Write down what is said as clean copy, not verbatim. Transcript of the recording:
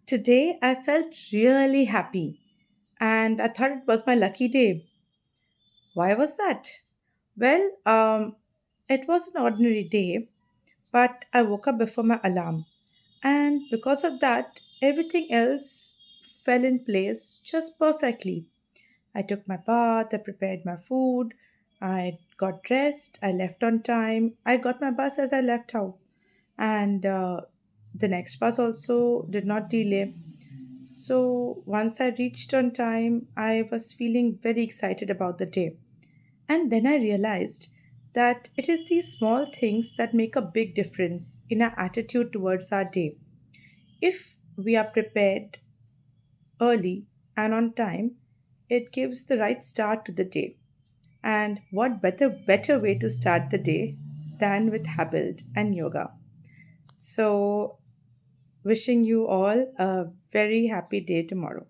Today I felt really happy and I thought it was my lucky day. Why was that? Well, it was an ordinary day, but I woke up before my alarm. And because of that, everything else fell in place just perfectly. I took my bath, I prepared my food, I got dressed, I left on time, I got my bus as I left out. And the next bus also did not delay. So once I reached on time, I was feeling very excited about the day. And then I realized that it is these small things that make a big difference in our attitude towards our day. If we are prepared early and on time, it gives the right start to the day. And what better way to start the day than with habit and yoga? So wishing you all a very happy day tomorrow.